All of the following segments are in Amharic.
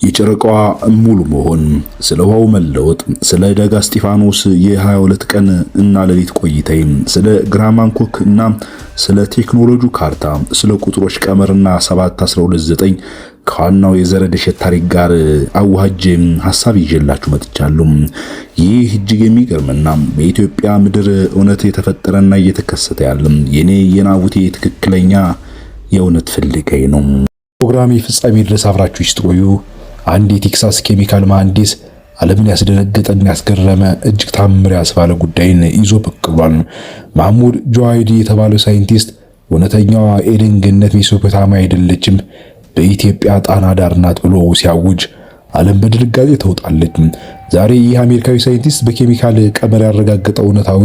የጨረቃዋ ሙሉ መሆን፣ ስለ ውሃው መለወጥ፣ ስለ ደጋ እስጢፋኖስ የ22 ቀን እና ሌሊት ቆይታዬ፣ ስለ ግራማንኮክ እና ስለ ቴክኖሎጂ ካርታ፣ ስለ ቁጥሮች ቀመርና 7129 ከዋናው የዘረደሸት ታሪክ ጋር አዋሃጄ ሐሳብ ይዤላችሁ መጥቻለሁ። ይህ እጅግ የሚገርምና በኢትዮጵያ ምድር እውነት የተፈጠረና እየተከሰተ ያለ የኔ የናቡቴ ትክክለኛ የእውነት ፍለጋዬ ነው። ፕሮግራሜ ፍጻሜ ድረስ አብራችሁ ይስጥቆዩ። አንድ የቴክሳስ ኬሚካል መሐንዲስ ዓለምን ያስደነገጠና ያስገረመ እጅግ ታምር ያስባለ ጉዳይን ይዞ ብቅ ብሏል። ማህሙድ ጁዋይዲ የተባለው ሳይንቲስት እውነተኛዋ ኤደን ገነት ሜሶፖታሚያ አይደለችም፣ በኢትዮጵያ ጣና ዳር ናት ብሎ ሲያውጅ ዓለም በድንጋጤ ተውጣለች። ዛሬ ይህ አሜሪካዊ ሳይንቲስት በኬሚካል ቀመር ያረጋገጠው እውነታዊ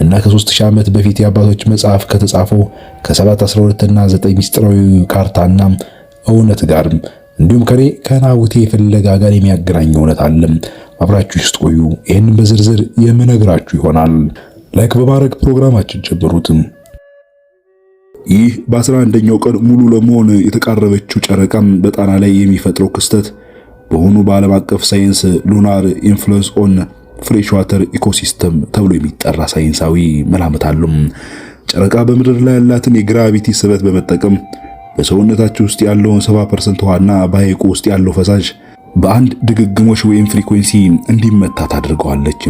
እና ከ3000 ዓመት በፊት የአባቶች መጽሐፍ ከተጻፈው ከ712 እና 9 ሚስጥራዊ ካርታና እውነት ጋር እንዲሁም ከናቡቴ ፍለጋ ጋር የሚያገናኝ እውነት አለ። አብራችሁ ይስጥቆዩ። ይህንን በዝርዝር የምነግራችሁ ይሆናል። ላይክ በማድረግ ፕሮግራማችን ጀምሩት። ይህ በ11ኛው ቀን ሙሉ ለመሆን የተቃረበችው ጨረቃ በጣና ላይ የሚፈጥረው ክስተት በሆኑ በዓለም አቀፍ ሳይንስ ሉናር ኢንፍሉዌንስ ኦን ፍሬሽ ዋተር ኢኮሲስተም ተብሎ የሚጠራ ሳይንሳዊ መላምት አለ። ጨረቃ በምድር ላይ ያላትን የግራቪቲ ስበት በመጠቀም በሰውነታችን ውስጥ ያለውን 70% ውሃና በሐይቁ ውስጥ ያለው ፈሳሽ በአንድ ድግግሞሽ ወይም ፍሪኩዌንሲ እንዲመታ ታደርገዋለች።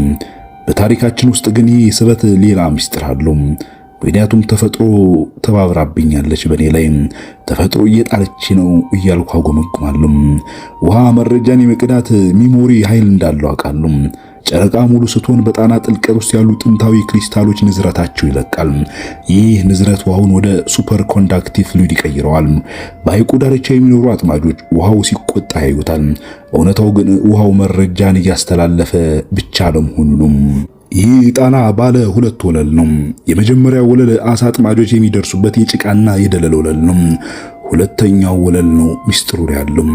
በታሪካችን ውስጥ ግን ይህ ስበት ሌላ ምስጢር አለው። ምክንያቱም ተፈጥሮ ተባብራብኛለች በኔ ላይ፣ ተፈጥሮ እየጣለች ነው እያልኩ አጎመቁማለሁ። ውሃ መረጃን የመቅዳት ሚሞሪ ኃይል እንዳለው አውቃለሁ። ጨረቃ ሙሉ ስትሆን በጣና ጥልቀት ውስጥ ያሉ ጥንታዊ ክሪስታሎች ንዝረታቸው ይለቃል። ይህ ንዝረት ውሃውን ወደ ሱፐር ኮንዳክቲቭ ፍሉይድ ይቀይረዋል። በሐይቁ ዳርቻ የሚኖሩ አጥማጆች ውሃው ሲቆጣ ያዩታል። እውነታው ግን ውሃው መረጃን እያስተላለፈ ብቻ ለመሆኑ ነው። ይህ ጣና ባለ 2 ወለል ነው። የመጀመሪያው ወለል አሳ አጥማጆች የሚደርሱበት የጭቃና የደለል ወለል ነው። ሁለተኛው ወለል ነው ሚስጥሩ ያለው።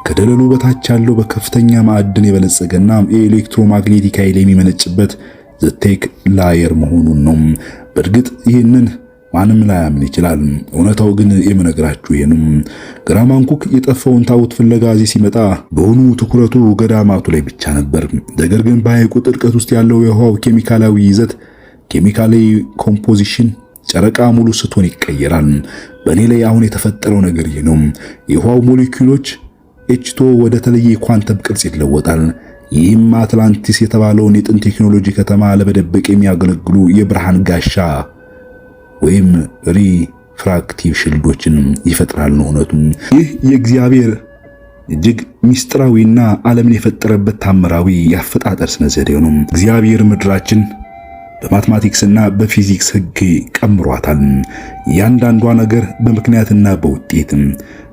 ከደለሉ በታች ያለው በከፍተኛ ማዕድን የበለጸገና የኤሌክትሮማግኔቲክ ኃይል የሚመነጭበት ዘቴክ ላየር መሆኑን ነው። በእርግጥ ይህንን ማንም ላያምን ይችላል። እውነታው ግን የምነግራችሁ ይሄ ነው። ግራማንኮክ የጠፋውን ታቦት ፍለጋ እዚህ ሲመጣ በሆኑ ትኩረቱ ገዳማቱ ላይ ብቻ ነበር። ነገር ግን በሐይቁ ጥልቀት ውስጥ ያለው የውሃው ኬሚካላዊ ይዘት ኬሚካላዊ ኮምፖዚሽን ጨረቃ ሙሉ ስትሆን ይቀየራል። በእኔ ላይ አሁን የተፈጠረው ነገር ይሄ ነው። የውሃው ሞሌኪውሎች ኤችቶ ወደ ተለየ ኳንተም ቅርጽ ይለወጣል። ይህም አትላንቲስ የተባለውን የጥንት ቴክኖሎጂ ከተማ ለመደበቅ የሚያገለግሉ የብርሃን ጋሻ ወይም ሪፍራክቲቭ ሽልዶችን ይፈጥራል ነው እውነቱ። ይህ የእግዚአብሔር እጅግ ሚስጥራዊና ዓለምን የፈጠረበት ታምራዊ ያፈጣጠር ስነ ዘዴው ነው። እግዚአብሔር ምድራችን በማትማቲክስና በፊዚክስ ሕግ ቀምሯታል። እያንዳንዷ ነገር በምክንያትና በውጤት፣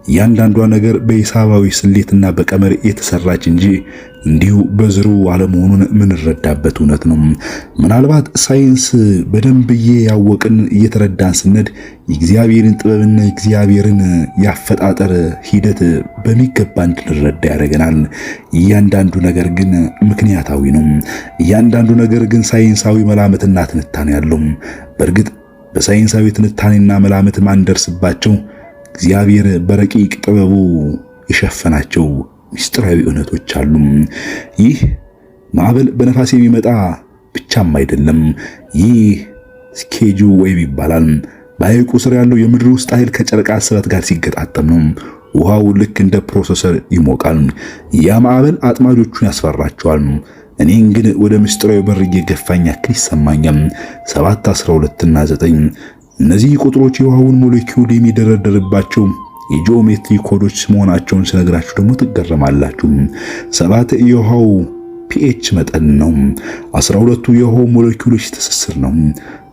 እያንዳንዷ ነገር በሂሳባዊ ስሌትና በቀመር የተሰራች እንጂ እንዲሁ በዝሩ አለመሆኑን ምንረዳበት እውነት ነው። ምናልባት ሳይንስ በደንብ ያወቅን እየተረዳን ስነድ የእግዚአብሔርን ጥበብና የእግዚአብሔርን ያፈጣጠር ሂደት በሚገባ እንድንረዳ ያደርገናል። እያንዳንዱ ነገር ግን ምክንያታዊ ነው። እያንዳንዱ ነገር ግን ሳይንሳዊ መላምትና ትንታኔ ያለው። በእርግጥ በሳይንሳዊ ትንታኔና መላምት ማንደርስባቸው እግዚአብሔር በረቂቅ ጥበቡ የሸፈናቸው ሚስጥራዊ እውነቶች አሉ። ይህ ማዕበል በነፋስ የሚመጣ ብቻም አይደለም። ይህ ስኬጁ ዌቭ ይባላል። በሐይቁ ስር ያለው የምድር ውስጥ ኃይል ከጨረቃ ስበት ጋር ሲገጣጠም ነው ውሃው ልክ እንደ ፕሮሰሰር ይሞቃል። ያ ማዕበል አጥማጆቹን ያስፈራቸዋል። እኔን ግን ወደ ምስጢራዊ በር እየገፋኝ ያክል ይሰማኛል። 7 12 እና 9 እነዚህ ቁጥሮች የውሃውን ሞሌኪውል የሚደረደርባቸው የጂኦሜትሪ ኮዶች መሆናቸውን ስነግራችሁ ደግሞ ትገረማላችሁ። 7 የውሃው ፒኤች መጠን ነው። 12ቱ የውሃው ሞሌኪውሎች ትስስር ነው።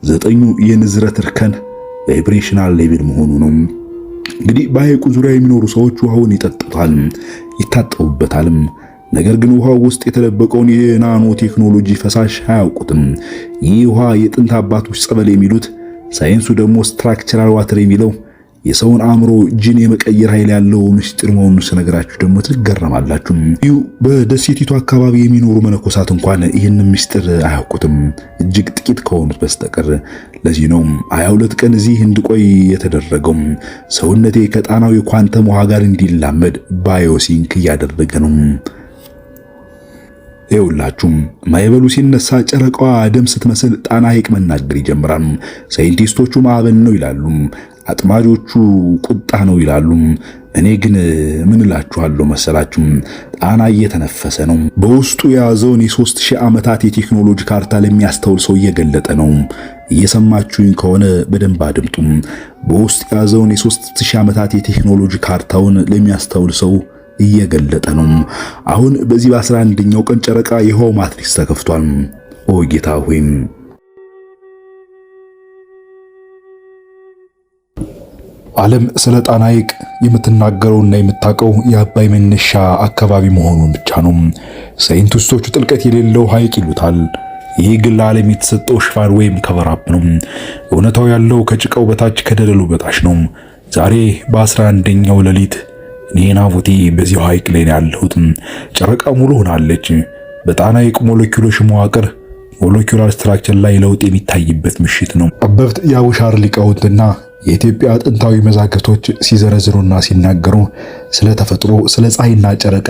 9ኙ የንዝረት እርከን ቫይብሬሽናል ሌቭል መሆኑ ነው። እንግዲህ በሐይቁ ዙሪያ የሚኖሩ ሰዎች ውሃውን ይጠጡታል፣ ይታጠቡበታል። ነገር ግን ውሃው ውስጥ የተደበቀውን የናኖ ቴክኖሎጂ ፈሳሽ አያውቁትም። ይህ ውሃ የጥንት አባቶች ጸበል የሚሉት፣ ሳይንሱ ደግሞ ስትራክቸራል ዋተር የሚለው የሰውን አእምሮ ጂን የመቀየር ኃይል ያለው ምስጢር መሆኑን ስነግራችሁ ደግሞ ትገረማላችሁ። በደሴቲቱ አካባቢ የሚኖሩ መነኮሳት እንኳን ይህንን ምስጢር አያውቁትም፣ እጅግ ጥቂት ከሆኑት በስተቀር። ለዚህ ነው 22 ቀን እዚህ እንድቆይ የተደረገው። ሰውነቴ ከጣናው የኳንተም ውሃ ጋር እንዲላመድ ባዮሲንክ እያደረገ ነው። ይኸውላችሁም ማዕበሉ ሲነሳ ጨረቃዋ ደም ስትመስል ጣና ሐይቅ መናገር ይጀምራል። ሳይንቲስቶቹ ማዕበል ነው ይላሉ፣ አጥማጆቹ ቁጣ ነው ይላሉ። እኔ ግን ምን እላችኋለሁ መሰላችሁ? ጣና እየተነፈሰ ነው። በውስጡ የያዘውን የ3000 ዓመታት የቴክኖሎጂ ካርታ ለሚያስተውል ሰው እየገለጠ ነው። እየሰማችሁኝ ከሆነ በደንብ አድምጡም። በውስጡ የያዘውን የ3000 ዓመታት የቴክኖሎጂ ካርታውን ለሚያስተውል ሰው እየገለጠ ነው። አሁን በዚህ በ11ኛው ቀን ጨረቃ የውሃው ማትሪክስ ተከፍቷል። ኦ ጌታ ሆይ ዓለም ስለ ጣና ሐይቅ የምትናገረውና የምታውቀው የአባይ መነሻ አካባቢ መሆኑን ብቻ ነው። ሳይንቲስቶቹ ጥልቀት የሌለው ሐይቅ ይሉታል። ይህ ግን ለዓለም የተሰጠው ሽፋን ወይም ከቨራፕ ነው። እውነታው ያለው ከጭቃው በታች ከደለሉ በታች ነው። ዛሬ በ11ኛው ሌሊት እኔ ናቡቴ በዚህ ሐይቅ ላይ ያለሁት። ጨረቃ ሙሉ ሆናለች። በጣና ሐይቅ ሞለኪውሎች መዋቅር ሞለኪውላር ስትራክቸር ላይ ለውጥ የሚታይበት ምሽት ነው። ጠበብት የአቡሻር ሊቃውንትና የኢትዮጵያ ጥንታዊ መዛግብቶች ሲዘረዝሩና ሲናገሩ ስለ ተፈጥሮ፣ ስለ ፀሐይና ጨረቃ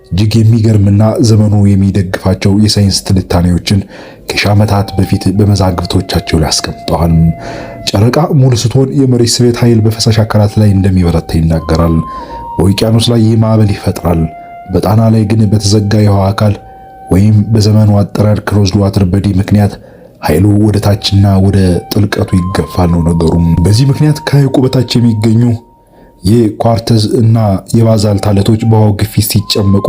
እጅግ የሚገርምና ዘመኑ የሚደግፋቸው የሳይንስ ትንታኔዎችን ከሺህ ዓመታት በፊት በመዛግብቶቻቸው ላይ አስቀምጠዋል። ጨረቃ ሙሉ ስትሆን የመሬት ስበት ኃይል በፈሳሽ አካላት ላይ እንደሚበረታ ይናገራል። በውቅያኖስ ላይ ይህ ማዕበል ይፈጥራል። በጣና ላይ ግን በተዘጋ የውሃ አካል ወይም በዘመኑ አጠራር ክሎዝድ ዋተር ቦዲ ምክንያት ኃይሉ ወደ ታችና ወደ ጥልቀቱ ይገፋል ነው ነገሩ። በዚህ ምክንያት ከሐይቁ በታች የሚገኙ የኳርተዝ እና የባዛልት አለቶች በውሃው ግፊት ሲጨመቁ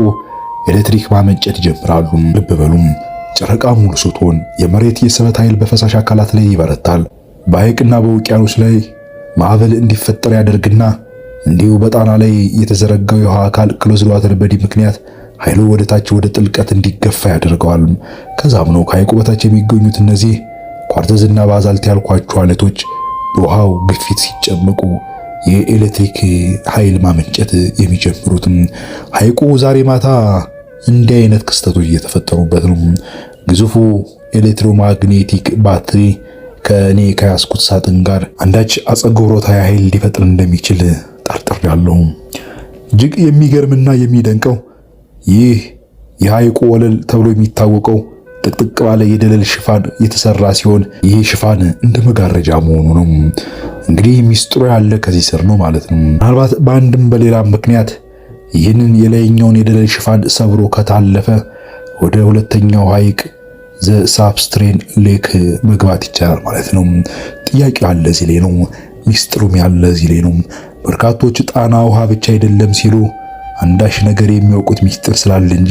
ኤሌክትሪክ ማመንጨት ይጀምራሉ። ልብ በሉም፣ ጨረቃ ሙሉ ስትሆን የመሬት የስበት ኃይል በፈሳሽ አካላት ላይ ይበረታል። በሐይቅና በውቅያኖስ ላይ ማዕበል እንዲፈጠር ያደርግና እንዲሁ በጣና ላይ የተዘረጋው የውሃ አካል ክሎዝድ ዋተር ቦዲ ምክንያት ኃይሉ ወደ ታች ወደ ጥልቀት እንዲገፋ ያደርገዋል። ከዛም ነው ከሐይቁ በታች የሚገኙት እነዚህ ኳርተዝና ባዛልት ያልኳቸው አለቶች በውሃው ግፊት ሲጨመቁ የኤሌክትሪክ ኃይል ማመንጨት የሚጀምሩት። ሐይቁ ዛሬ ማታ እንዲህ አይነት ክስተቶች እየተፈጠሩበት ነው። ግዙፉ ኤሌክትሮማግኔቲክ ባትሪ ከእኔ ከያዝኩት ሳጥን ጋር አንዳች አጸግብሮታዊ ኃይል ሊፈጥር እንደሚችል ጠርጥሬያለሁ። እጅግ የሚገርምና የሚደንቀው ይህ የሐይቁ ወለል ተብሎ የሚታወቀው ጥቅጥቅ ባለ የደለል ሽፋን የተሰራ ሲሆን ይህ ሽፋን እንደ መጋረጃ መሆኑ ነው። እንግዲህ ሚስጥሩ ያለ ከዚህ ስር ነው ማለት ነው። ምናልባት በአንድም በሌላም ምክንያት ይህንን የላይኛውን የደለል ሽፋን ሰብሮ ከታለፈ ወደ ሁለተኛው ሐይቅ ዘ ሳብስትሬን ሌክ መግባት ይቻላል ማለት ነው። ጥያቄው ያለ እዚህ ላይ ነው። ሚስጥሩም ያለ እዚህ ላይ ነው። በርካቶች ጣና ውሃ ብቻ አይደለም ሲሉ አንዳች ነገር የሚያውቁት ሚስጥር ስላለ እንጂ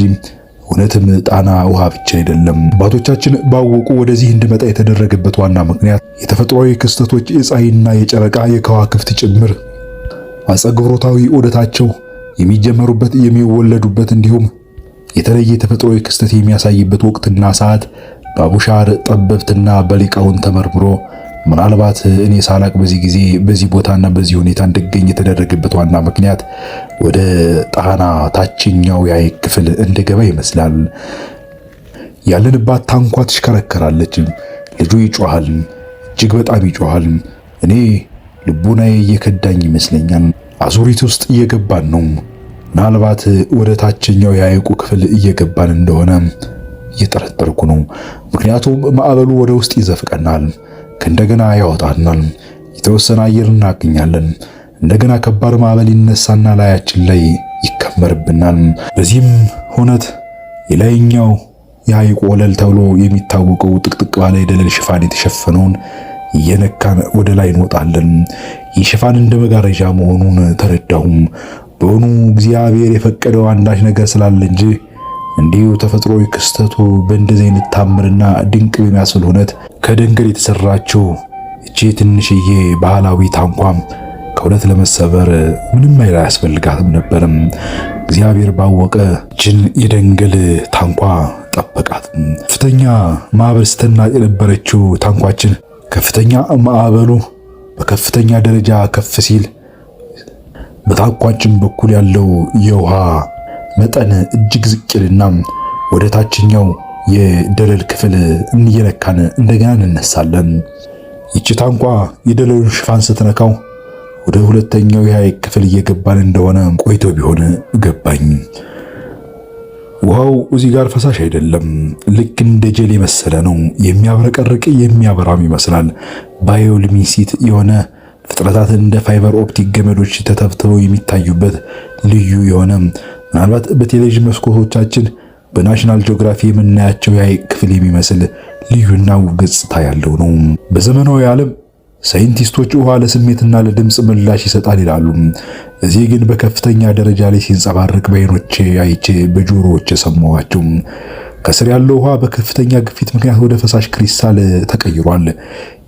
እውነትም ጣና ውሃ ብቻ አይደለም። አባቶቻችን ባወቁ ወደዚህ እንድመጣ የተደረገበት ዋና ምክንያት የተፈጥሯዊ ክስተቶች የፀሐይና የጨረቃ የከዋክብት ጭምር አጸግብሮታዊ ዑደታቸው የሚጀመሩበት የሚወለዱበት እንዲሁም የተለየ ተፈጥሯዊ ክስተት የሚያሳይበት ወቅትና ሰዓት በአቡሻር ጠበብትና በሊቃውን ተመርምሮ ምናልባት እኔ ሳላቅ በዚህ ጊዜ በዚህ ቦታና በዚህ ሁኔታ እንድገኝ የተደረገበት ዋና ምክንያት ወደ ጣና ታችኛው የሐይቅ ክፍል እንድገባ ይመስላል። ያለንባት ታንኳ ትሽከረከራለች። ልጁ ይጮሃል፣ እጅግ በጣም ይጮሃል። እኔ ልቡናዬ እየከዳኝ ይመስለኛል። አዙሪት ውስጥ እየገባን ነው። ምናልባት ወደ ታችኛው የሐይቁ ክፍል እየገባን እንደሆነ እየጠረጠርኩ ነው። ምክንያቱም ማዕበሉ ወደ ውስጥ ይዘፍቀናል፣ ከእንደገና ያወጣናል። የተወሰነ አየር እናገኛለን። እንደገና ከባድ ማዕበል ይነሳና ላያችን ላይ ይከመርብናል። በዚህም ሁነት የላይኛው የሐይቁ ወለል ተብሎ የሚታወቀው ጥቅጥቅ ባለ የደለል ሽፋን የተሸፈነውን እየነካን ወደ ላይ እንወጣለን። ይህ ሽፋን እንደ መጋረጃ መሆኑን ተረዳሁም። በሆኑ እግዚአብሔር የፈቀደው አንዳች ነገር ስላለ እንጂ እንዲሁ ተፈጥሮዊ ክስተቱ በእንደዚህ አይነት ታምርና ድንቅ በሚያስብል ሁነት ከደንገል የተሰራችው እቺ ትንሽዬ ባህላዊ ታንኳም ከሁለት ለመሰበር ምንም ኃይል አያስፈልጋትም ነበርም። እግዚአብሔር ባወቀ እችን የደንገል ታንኳ ጠበቃት። ከፍተኛ ማዕበል ስትናጥ የነበረችው ታንኳችን ከፍተኛ ማዕበሉ በከፍተኛ ደረጃ ከፍ ሲል በታቋጭም በኩል ያለው የውሃ መጠን እጅግ ዝቅ ይልና ወደ ታችኛው የደለል ክፍል እየነካን እንደገና እንነሳለን። ይቺ ታንኳ የደለሉን ሽፋን ስትነካው ወደ ሁለተኛው የሐይቅ ክፍል እየገባን እንደሆነ ቆይቶ ቢሆን ገባኝ። ውሃው እዚህ ጋር ፈሳሽ አይደለም፣ ልክ እንደ ጀል የመሰለ ነው። የሚያብረቀርቅ የሚያበራም ይመስላል። ባዮሉሚኒሲት የሆነ ፍጥረታት እንደ ፋይበር ኦፕቲክ ገመዶች ተተብትበው የሚታዩበት ልዩ የሆነ ምናልባት በቴሌቪዥን መስኮቶቻችን በናሽናል ጂኦግራፊ የምናያቸው የሐይቅ ክፍል የሚመስል ልዩና ውብ ገጽታ ያለው ነው። በዘመናዊ ዓለም ሳይንቲስቶች ውሃ ለስሜትና ለድምፅ ምላሽ ይሰጣል ይላሉ። እዚህ ግን በከፍተኛ ደረጃ ላይ ሲንጸባረቅ በዓይኖቼ አይቼ በጆሮዎቼ ሰማኋቸው። ከስር ያለው ውሃ በከፍተኛ ግፊት ምክንያት ወደ ፈሳሽ ክሪስታል ተቀይሯል።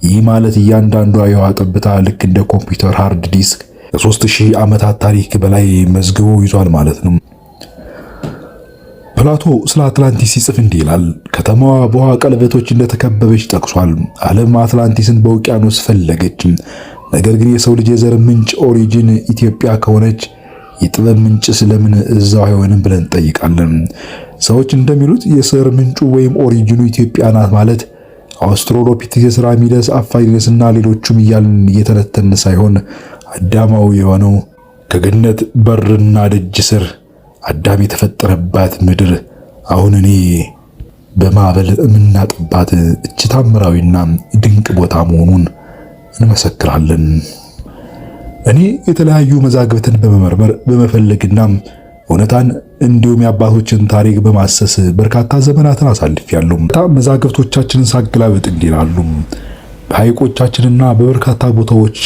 ይህ ማለት እያንዳንዷ የውሃ ጠብታ ልክ እንደ ኮምፒውተር ሃርድ ዲስክ ከ3000 ዓመታት ታሪክ በላይ መዝግቦ ይዟል ማለት ነው። ፕላቶ ስለ አትላንቲስ ሲጽፍ እንዲህ ይላል። ከተማዋ በውሃ ቀለበቶች እንደተከበበች ጠቅሷል። ዓለም አትላንቲስን በውቅያኖስ ፈለገች። ነገር ግን የሰው ልጅ የዘር ምንጭ ኦሪጂን ኢትዮጵያ ከሆነች የጥበብ ምንጭ ስለምን እዛው አይሆንም ብለን እንጠይቃለን። ሰዎች እንደሚሉት የዘር ምንጩ ወይም ኦሪጂኑ ኢትዮጵያ ናት ማለት አውስትራሎፒቴከስ፣ ራሚደስ፣ አፋሪደስና ሌሎቹም እያልን እየተነተን ሳይሆን አዳማዊ የሆነው ከገነት በርና ደጅ ስር አዳም የተፈጠረባት ምድር አሁን እኔ በማዕበል የምናጥባት እጅ ታምራዊና ድንቅ ቦታ መሆኑን እንመሰክራለን። እኔ የተለያዩ መዛግብትን በመመርመር በመፈለግና እውነታን እንዲሁም የአባቶችን ታሪክ በማሰስ በርካታ ዘመናትን አሳልፌያለሁ። መዛግብቶቻችንን ሳገላብጥ እንዲላሉ በሐይቆቻችንና በበርካታ ቦታዎች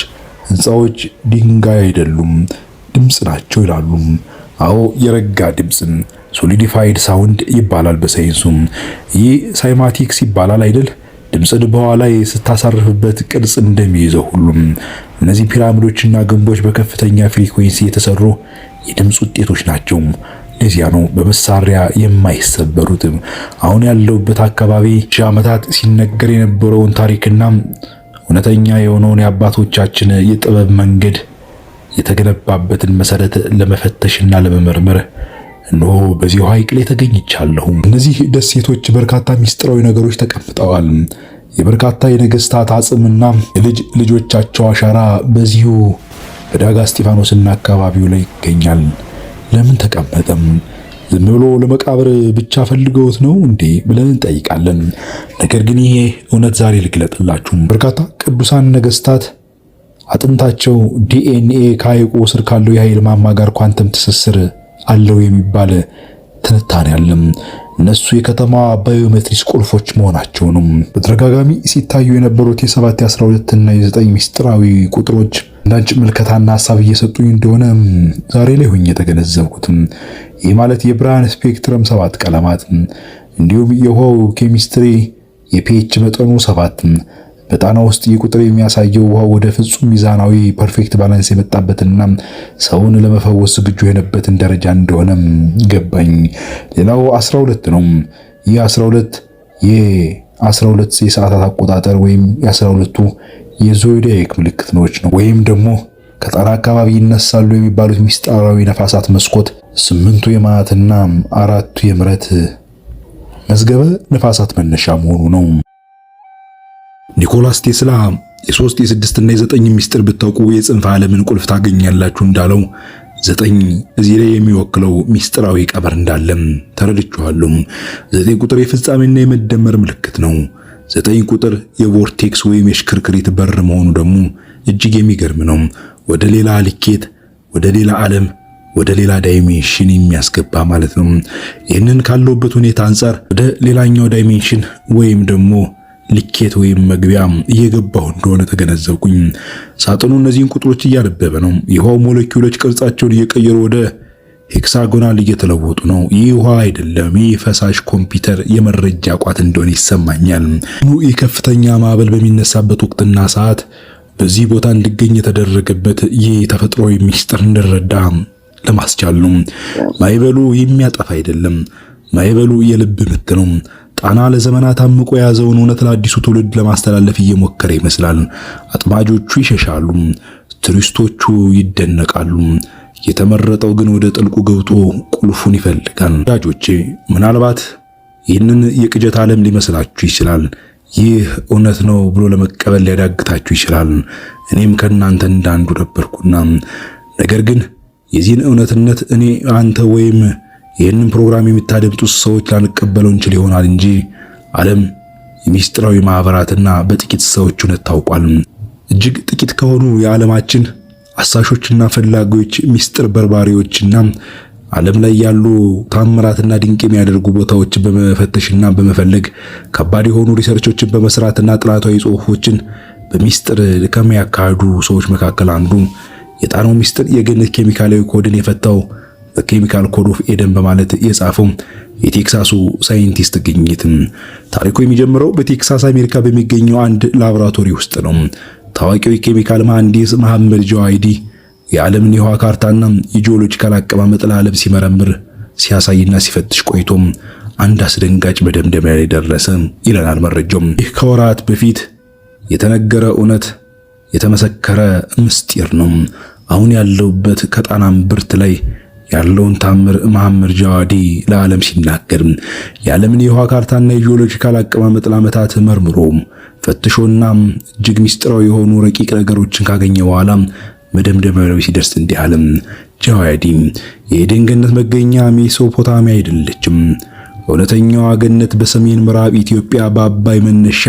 ሕንፃዎች ድንጋይ አይደሉም፣ ድምፅ ናቸው ይላሉ። አዎ የረጋ ድምፅን ሶሊዲፋይድ ሳውንድ ይባላል በሳይንሱም። ይህ ሳይማቲክስ ይባላል አይደል? ድምፅን በኋላ ላይ ስታሳርፍበት ቅርጽ እንደሚይዘው ሁሉም እነዚህ ፒራሚዶችና ግንቦች በከፍተኛ ፍሪኩዌንሲ የተሰሩ የድምፅ ውጤቶች ናቸው። ለዚያ ነው በመሳሪያ የማይሰበሩት። አሁን ያለውበት አካባቢ ሺህ ዓመታት ሲነገር የነበረውን ታሪክና እውነተኛ የሆነውን የአባቶቻችን የጥበብ መንገድ የተገነባበትን መሰረት ለመፈተሽና ለመመርመር እነሆ በዚሁ ሐይቅ ላይ ተገኝቻለሁ። እነዚህ ደሴቶች በርካታ ሚስጥራዊ ነገሮች ተቀምጠዋል። የበርካታ የነገስታት አጽምና የልጅ ልጆቻቸው አሻራ በዚሁ በዳጋ እስጢፋኖስና አካባቢው ላይ ይገኛል። ለምን ተቀመጠም? ዝም ብሎ ለመቃብር ብቻ ፈልገውት ነው እንዴ ብለን እንጠይቃለን። ነገር ግን ይሄ እውነት ዛሬ ልግለጥላችሁ። በርካታ ቅዱሳን ነገስታት አጥንታቸው ዲኤንኤ ከሐይቁ ስር ካለው የኃይል ማማ ጋር ኳንተም ትስስር አለው የሚባል ትንታኔ አለም። እነሱ የከተማ ባዮሜትሪክስ ቁልፎች መሆናቸው ነው። በተደጋጋሚ ሲታዩ የነበሩት የ7 የ12 እና የ9 ሚስጥራዊ ቁጥሮች አንዳንድ ምልከታና ሐሳብ እየሰጡኝ እንደሆነ ዛሬ ላይ ሆኜ የተገነዘብኩት። ይህ ማለት የብርሃን ስፔክትረም 7 ቀለማት እንዲሁም የውሃው ኬሚስትሪ የፒኤች መጠኑ 7 በጣና ውስጥ ይህ ቁጥር የሚያሳየው ውሃው ወደ ፍጹም ሚዛናዊ ፐርፌክት ባላንስ የመጣበትና ሰውን ለመፈወስ ዝግጁ የሆነበትን ደረጃ እንደሆነ ገባኝ። ሌላው 12 ነው። ይህ 12 የ12 የሰዓታት አቆጣጠር ወይም የ12ቱ የዞዲያክ ምልክቶች ነው። ወይም ደግሞ ከጣና አካባቢ ይነሳሉ የሚባሉት ሚስጥራዊ ነፋሳት መስኮት 8ቱ የማዕትና 4ቱ የምሕረት መዝገበ ነፋሳት መነሻ መሆኑ ነው። ኒኮላስ ቴስላ የ3 የ6 እና የ9 ሚስጥር ብታውቁ የጽንፈ ዓለምን ቁልፍ ታገኛላችሁ እንዳለው 9 እዚህ ላይ የሚወክለው ሚስጥራዊ ቀመር እንዳለም ተረድቻለሁ። 9 ቁጥር የፍጻሜና የመደመር ምልክት ነው። 9 ቁጥር የቮርቴክስ ወይም የሽክርክሪት በር መሆኑ ደግሞ እጅግ የሚገርም ነው። ወደ ሌላ ልኬት፣ ወደ ሌላ ዓለም፣ ወደ ሌላ ዳይሜንሽን የሚያስገባ ማለት ነው። ይህንን ካለውበት ሁኔታ አንጻር ወደ ሌላኛው ዳይሜንሽን ወይም ደግሞ ልኬት ወይም መግቢያ እየገባው እንደሆነ ተገነዘብኩኝ። ሳጥኑ እነዚህን ቁጥሮች እያነበበ ነው። የውሃው ሞለኪውሎች ቅርጻቸውን እየቀየሩ ወደ ሄክሳጎናል እየተለወጡ ነው። ይህ ውሃ አይደለም፣ ይህ ፈሳሽ ኮምፒውተር የመረጃ ቋት እንደሆነ ይሰማኛል። ይህ ከፍተኛ ማዕበል በሚነሳበት ወቅትና ሰዓት በዚህ ቦታ እንድገኝ የተደረገበት ይህ ተፈጥሯዊ ሚስጥር እንድረዳ ለማስቻል ነው። ማዕበሉ የሚያጠፋ አይደለም። ማዕበሉ የልብ ምት ነው። ጣና ለዘመናት አምቆ የያዘውን እውነት ለአዲሱ ትውልድ ለማስተላለፍ እየሞከረ ይመስላል። አጥማጆቹ ይሸሻሉ፣ ቱሪስቶቹ ይደነቃሉ። የተመረጠው ግን ወደ ጥልቁ ገብቶ ቁልፉን ይፈልጋል። ወዳጆቼ ምናልባት ይህንን የቅጀት ዓለም ሊመስላችሁ ይችላል። ይህ እውነት ነው ብሎ ለመቀበል ሊያዳግታችሁ ይችላል። እኔም ከናንተ እንዳንዱ ነበርኩና ነገር ግን የዚህን እውነትነት እኔ አንተ ወይም ይህንን ፕሮግራም የምታደምጡት ሰዎች ላንቀበለው እንችል ይሆናል እንጂ ዓለም የሚስጥራዊ ማህበራትና በጥቂት ሰዎች እውነት ታውቋል። እጅግ ጥቂት ከሆኑ የዓለማችን አሳሾችና ፈላጊዎች ሚስጥር በርባሪዎችና ዓለም ላይ ያሉ ታምራትና ድንቅ የሚያደርጉ ቦታዎችን በመፈተሽና በመፈለግ ከባድ የሆኑ ሪሰርቾችን በመስራትና ጥናታዊ ጽሑፎችን በሚስጥር ከሚያካሂዱ ሰዎች መካከል አንዱ የጣናው ሚስጥር የገነት ኬሚካላዊ ኮድን የፈታው በኬሚካል ኮድ ኦፍ ኤደን በማለት የጻፈው የቴክሳሱ ሳይንቲስት ግኝት። ታሪኩ የሚጀምረው በቴክሳስ አሜሪካ በሚገኘው አንድ ላቦራቶሪ ውስጥ ነው። ታዋቂው የኬሚካል መሐንዲስ መሐመድ ጃዋሂዲ የዓለምን የውሃ ካርታና የጂኦሎጂካል አቀማመጥ ለዓለም ሲመረምር ሲያሳይና ሲፈትሽ ቆይቶም አንድ አስደንጋጭ መደምደሚያ ላይ ደረሰ ይለናል መረጃው። ይህ ከወራት በፊት የተነገረ እውነት የተመሰከረ ምስጢር ነው። አሁን ያለውበት ከጣና እምብርት ላይ ያለውን ታምር መሐመድ ጃዋሂዲ ለዓለም ሲናገር የዓለምን የውሃ ካርታና የጂኦሎጂካል አቀማመጥ ለዓመታት መርምሮ ፈትሾና እጅግ ምስጢራዊ የሆኑ ረቂቅ ነገሮችን ካገኘ በኋላ መደምደሚያው ሲደርስ እንዲህ አለ። ጃዋሂዲ የኤደን ገነት መገኛ ሜሶፖታሚያ አይደለችም። እውነተኛዋ ገነት በሰሜን ምዕራብ ኢትዮጵያ በአባይ መነሻ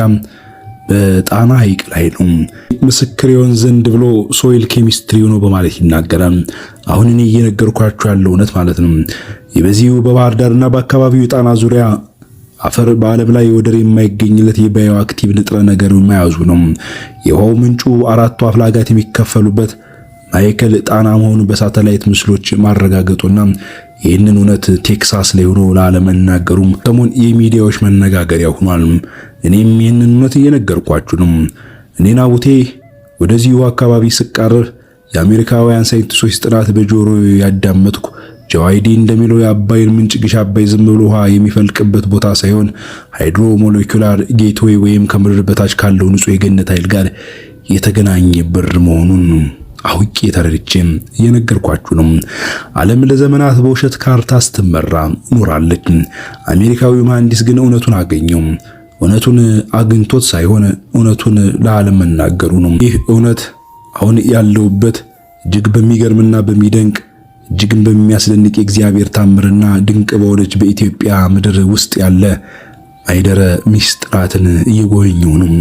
በጣና ሐይቅ ላይ ነው። ምስክር ይሆን ዘንድ ብሎ ሶይል ኬሚስትሪ ነው በማለት ይናገራል። አሁን እኔ እየነገርኳችሁ ያለው እውነት ማለት ነው። የበዚሁ በባህር ዳርና በአካባቢው የጣና ዙሪያ አፈር በዓለም ላይ ወደር የማይገኝለት የባዮ አክቲቭ ንጥረ ነገር መያዙ ነው። የውሃው ምንጩ አራቱ አፍላጋት የሚከፈሉበት ማዕከል ጣና መሆኑን በሳተላይት ምስሎች ማረጋገጡና ይህንን እውነት ቴክሳስ ላይ ሆኖ ለዓለም መናገሩ ሰሞን የሚዲያዎች መነጋገሪያ ሆኗል። እኔም ይህንን እውነት እየነገርኳችሁ ነው። እኔና ቡቴ ወደዚሁ አካባቢ ስቃረብ የአሜሪካውያን ሳይንቲስቶች ጥናት በጆሮ ያዳመጥኩ ጃዋሂዲ እንደሚለው የአባይን ምንጭ ግሽ አባይ ዝም ብሎ ውሃ የሚፈልቅበት ቦታ ሳይሆን ሃይድሮ ሞለኪውላር ጌትዌይ ወይም ከምድር በታች ካለው ንጹህ የገነት ኃይል ጋር የተገናኘ በር መሆኑን አውቄ ተረድቼም እየነገርኳችሁ ነው። ዓለም ለዘመናት በውሸት ካርታ ስትመራ ኖራለች። አሜሪካዊ መሐንዲስ ግን እውነቱን አገኘው። እውነቱን አግኝቶት ሳይሆን እውነቱን ለዓለም መናገሩ ነው። ይህ እውነት አሁን ያለውበት እጅግ በሚገርምና በሚደንቅ እጅግም በሚያስደንቅ የእግዚአብሔር ታምርና ድንቅ በሆነች በኢትዮጵያ ምድር ውስጥ ያለ አይደረ ሚስጥራትን እየጎበኘው ነው።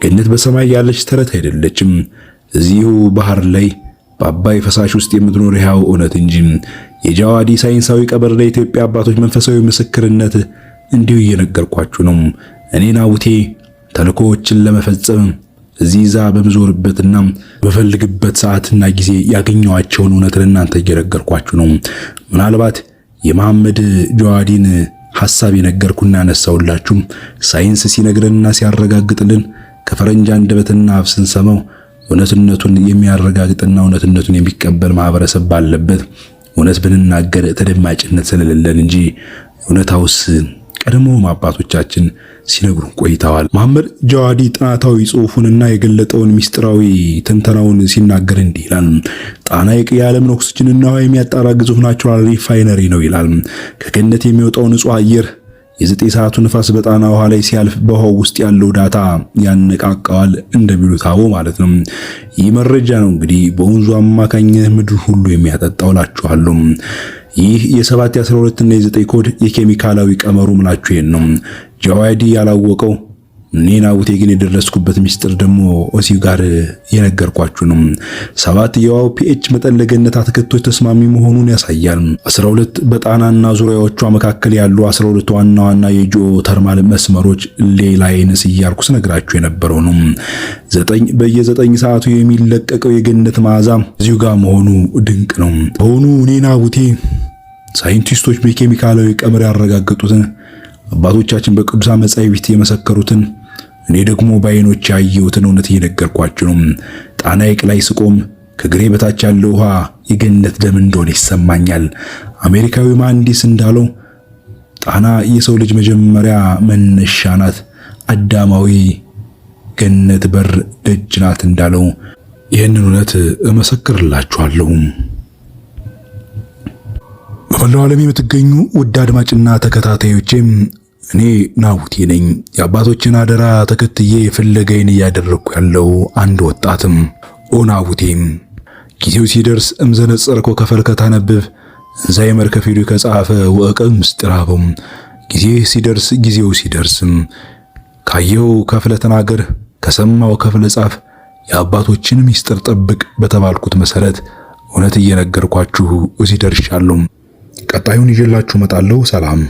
ገነት በሰማይ ያለች ተረት አይደለችም። እዚሁ ባህር ላይ በአባይ ፈሳሽ ውስጥ የምትኖር ሕያው እውነት እንጂ። የጃዋሂዲ ሳይንሳዊ ቀመር ለኢትዮጵያ አባቶች መንፈሳዊ ምስክርነት እንዲሁ እየነገርኳችሁ ነው። እኔና ቡቴ ተልእኮዎችን ለመፈጸም እዚህዛ በምዞርበትና በፈልግበት ሰዓትና ጊዜ ያገኘኋቸውን እውነት ለእናንተ እየነገርኳችሁ ነው። ምናልባት የመሐመድ ጃዋሂዲን ሐሳብ የነገርኩና ያነሳውላችሁ ሳይንስ ሲነግረንና ሲያረጋግጥልን ከፈረንጅ አንደበትና አፍ ስንሰማው እውነትነቱን የሚያረጋግጥና እውነትነቱን የሚቀበል ማህበረሰብ ባለበት እውነት ብንናገር ተደማጭነት ስለሌለን እንጂ እውነታውስ ቀድሞ አባቶቻችን ሲነግሩን ቆይተዋል። መሐመድ ጃዋሂዲ ጥናታዊ ጽሑፉንና የገለጠውን ሚስጥራዊ ትንተናውን ሲናገር እንዲህ ይላል። ጣና ሐይቅ የዓለምን ኦክሲጅንና ውሃ የሚያጣራ ግዙፍ ናቹራል ሪፋይነሪ ነው ይላል። ከገነት የሚወጣው ንጹህ አየር የዘጠኝ ሰዓቱ ንፋስ በጣና ውሃ ላይ ሲያልፍ በውሃው ውስጥ ያለው ዳታ ያነቃቃዋል እንደሚሉት አቦ ማለት ነው። ይህ መረጃ ነው እንግዲህ በወንዙ አማካኝነት ምድር ሁሉ የሚያጠጣው ላችኋለሁ። ይህ የ7 የ12 እና የ9 ኮድ የኬሚካላዊ ቀመሩ ምላችሁ ይሄን ነው። ጃዋሂዲ ያላወቀው እኔና ቡቴ ግን የደረስኩበት ሚስጥር ደግሞ እዚሁ ጋር የነገርኳችሁ ነው። 7 የውሃው ፒኤች መጠን ለገነት አትክልቶች ተስማሚ መሆኑን ያሳያል። 12 በጣናና ዙሪያዎቿ መካከል ያሉ 12 ዋና ዋና የጂኦ ተርማል መስመሮች ሌላይንስ እያልኩ ስነግራችሁ የነበረው ነው። 9 በየ9 ሰዓቱ የሚለቀቀው የገነት መዓዛ እዚሁ ጋር መሆኑ ድንቅ ነው። በሆኑ እኔና ቡቴ ሳይንቲስቶች በኬሚካላዊ ቀመር ያረጋገጡትን አባቶቻችን በቅዱሳን መጻሕፍት የመሰከሩትን እኔ ደግሞ በዓይኖቼ ያየሁትን እውነት እየነገርኳችሁ ነው። ጣና ሐይቅ ላይ ስቆም ከግሬ በታች ያለው ውሃ የገነት ደም እንደሆነ ይሰማኛል። አሜሪካዊ መሐንዲስ እንዳለው ጣና የሰው ልጅ መጀመሪያ መነሻ ናት፣ አዳማዊ ገነት በር ደጅ ናት እንዳለው ይህንን እውነት እመሰክርላችኋለሁ። በመላው ዓለም የምትገኙ ውድ አድማጭና ተከታታዮቼም እኔ ናቡቴ ነኝ። የአባቶችን አደራ ተከትዬ ፍለጋዬን እያደረኩ ያለው አንድ ወጣትም ኦናቡቴም ጊዜው ሲደርስ እምዘነጸርኮ ከፈልከ ታነብብ እንዛይመር ከፊሉ ከጻፈ ወእቀብ ምስጢራቦም ጊዜ ሲደርስ ጊዜው ሲደርስም ካየው ከፍለ ተናገር ከሰማው ከፍለ ጻፍ የአባቶችን ምስጢር ጠብቅ በተባልኩት መሰረት እውነት እየነገርኳችሁ እዚህ ደርሻለሁ። ቀጣዩን ይዤላችሁ እመጣለሁ። ሰላም።